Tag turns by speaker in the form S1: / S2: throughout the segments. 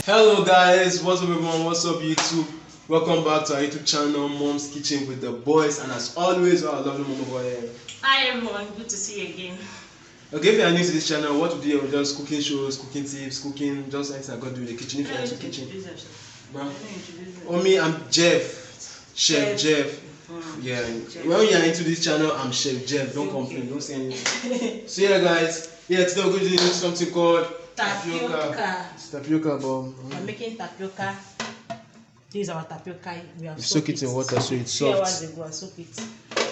S1: Hello guys, what's up everyone, what's up YouTube? Welcome back to our YouTube channel, Mom's Kitchen with the boys, and as always, our lovely mom over here.
S2: Hi everyone, good to see you again.
S1: Okay, if you are new to this channel, what we do here is just cooking shows, cooking tips, cooking, just like I got to do in the kitchen. If you are into kitchen, me, I'm Chef Jeff. Yeah, when you are into this channel, I'm Chef Jeff. Don't complain, don't say anything. So yeah guys, today we're going to do something called
S2: Tapioca.
S1: It's tapioca, but
S2: I'm making tapioca. This is our tapioca. We have
S1: soak it in water so it's
S2: 3
S1: soft.
S2: hours ago I soak it,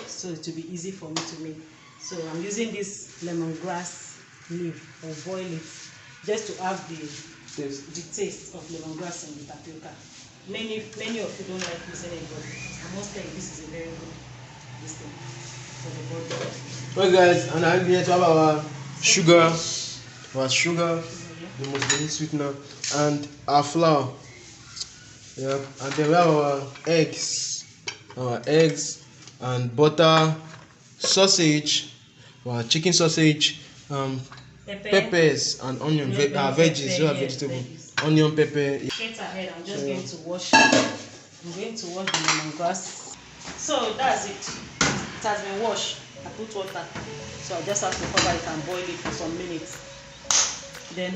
S2: so it will be easy for me to make. So I'm using this lemongrass leaf or boil it just to have the taste of lemongrass in the tapioca. Many of you don't like using it, but I must tell you this is a very good thing for the body.
S1: Well guys, and I'm here to have our sugar, the most very sweetener, and our flour. Yeah, and then we have our eggs and butter, sausage, our chicken sausage, peppers and onion, veggies, vegetable, onion, pepper.
S2: Straight ahead, I'm just going to wash. I'm going to wash the lemongrass. So that's it. It has been washed. I put water, so I just have to cover it and boil it for some minutes. Then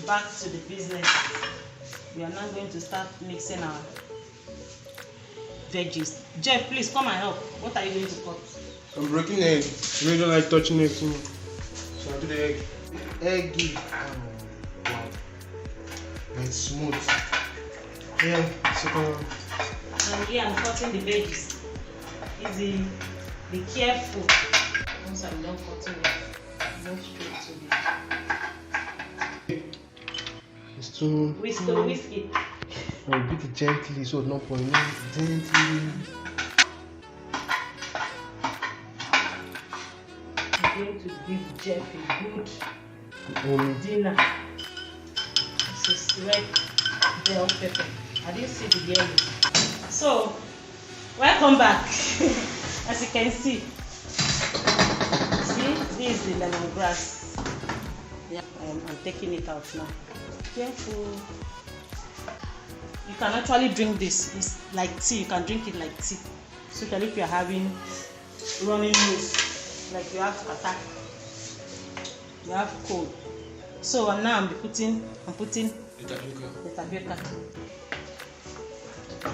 S2: back to the business. We are now going to start mixing our veggies. Jeff, please come and help. What are you going to cut?
S1: I'm breaking egg. I really don't like touching egg too much. So I do the egg. Eggy. Wow. And it's smooth. Yeah, second one.
S2: And here I'm cutting the veggies. Easy. Be careful. Once I'm done cutting it, go straight to the whisk it.
S1: I'll beat it gently so it's not pouring. Gently.
S2: I'm going to give Jeff a good dinner. This is red bell pepper. I didn't see the yellow. So, welcome back. As you can see, this is the lemongrass. Yeah, I'm taking it out now. Careful. You can actually drink this. It's like tea. You can drink it like tea. Especially if you're having running nose, like you have attack, you have cold. So now I'm putting the tapioca.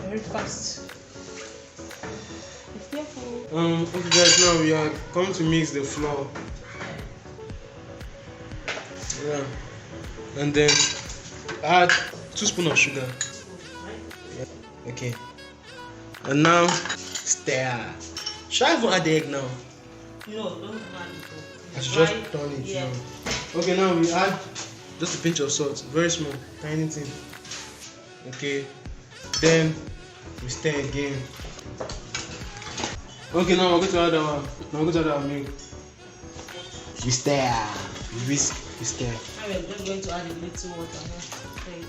S2: Very fast. Be careful.
S1: Okay guys, now we are going to mix the flour. Yeah, and then add 2 spoons of sugar. Yeah. Okay, and now stir. Should I even add the egg now?
S2: No, don't add it.
S1: I should just turn it.
S2: Yeah.
S1: Now. Okay, now we add just a pinch of salt, very small, tiny thing. Okay, then we stir again. Okay, now we're going to add our milk. We stir, we whisk, we stir.
S2: I'm just going to add a little water. Okay.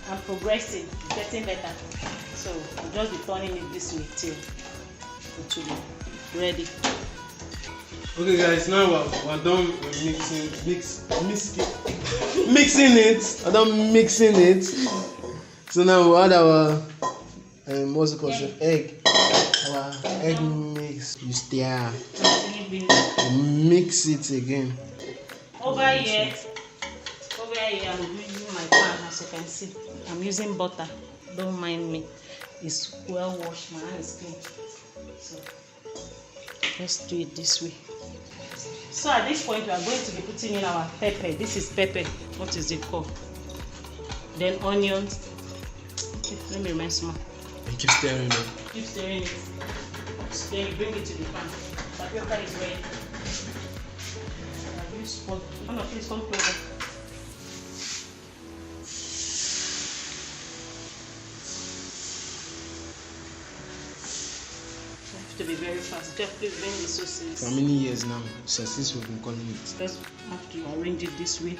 S2: I'm progressing, getting better. So I'll just be turning it this way till it will be ready.
S1: Okay guys, now we're done with mixing it. I'm done mixing it. So now we'll add our what's it called? Egg. Our egg mix. You stir. Mix it again.
S2: Over here I'm using my pan. As you can see, I'm using butter. Don't mind me. It's well washed. My hand is clean. So let's do it this way. So at this point we are going to be putting in our pepper. This is pepper. What is it called? Then onions. Okay, let me remind someone.
S1: And keep stirring it.
S2: Keep stirring it. Then you bring it to the pan. Tapioca is ready. Have you spot? Oh no, please come closer. To be very fast. Jeff, please bring the sauces.
S1: For many years now, since we've been calling it.
S2: Just have to arrange it this way.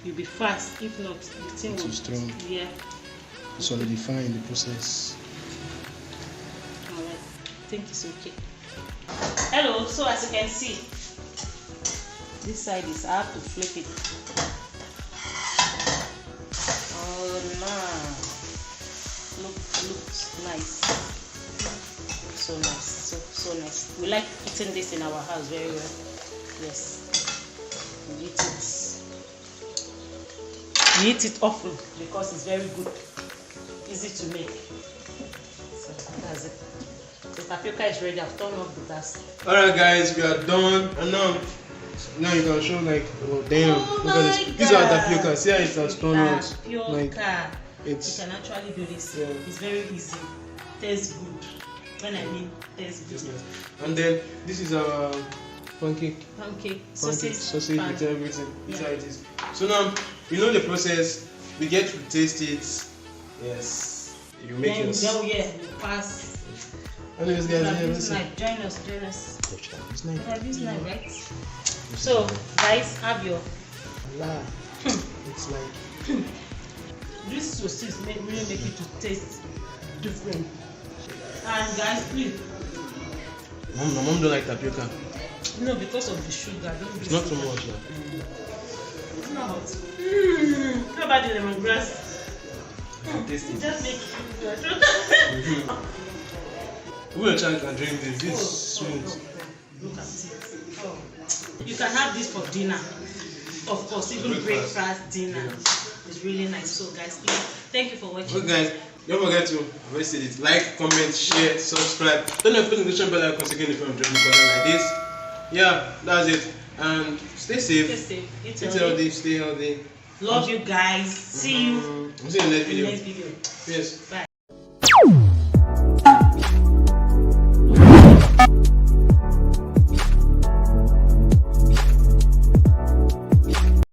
S2: You'll be fast. If not, the thing will
S1: too strong.
S2: Yeah.
S1: Solidify in the process.
S2: Alright. I think it's okay. Hello. So as you can see, This side is, I have to flip it. Oh no. Looks nice. So nice. So nice. We like eating this in our house very well. Yes. We eat it. We eat it often because it's very good. Easy to make. So that's it. The tapioca is ready. I've turned off the gas.
S1: Alright guys, we are done. And now you can show like, oh damn, look at this. These are tapioca. See how it has turned out.
S2: Tapioca.
S1: Like,
S2: you can actually do this.
S1: Yeah.
S2: It's very easy. Tastes good. When I mean tastes good.
S1: nice. And then this is our pancake.
S2: Pancake.
S1: Sausage
S2: Pan.
S1: with everything. This is
S2: Yeah.
S1: how it is. So now you know the process. We get to taste it. Yes. You make
S2: Then
S1: yours.
S2: you pass.
S1: Anyways guys,
S2: Have
S1: yeah,
S2: this
S1: listen.
S2: knife. Join us.
S1: It's nice.
S2: Have this knife, right? So guys, have your
S1: Allah. It's like
S2: this sausage really make it to taste different. And guys, please,
S1: my mom don't like tapioca.
S2: because of the sugar, don't
S1: It's
S2: do
S1: not too much now.
S2: It's not hot. How about the lemongrass?
S1: Taste it.
S2: Just make it.
S1: Who a child can drink this? This is sweet.
S2: Look at it. Oh. You can have this for dinner. Of course, even breakfast, dinner. It's really nice. So guys, please, thank you for watching.
S1: Okay guys, don't forget to like, comment, share, subscribe. Don't forget to notification bell icon so you can dropping content like this. Yeah, that's it. And stay safe.
S2: Stay safe. Eat
S1: Eat healthy, stay healthy.
S2: Love you guys. See you
S1: See you in the next
S2: in the
S1: video.
S2: next video.
S1: Yes.
S2: Bye.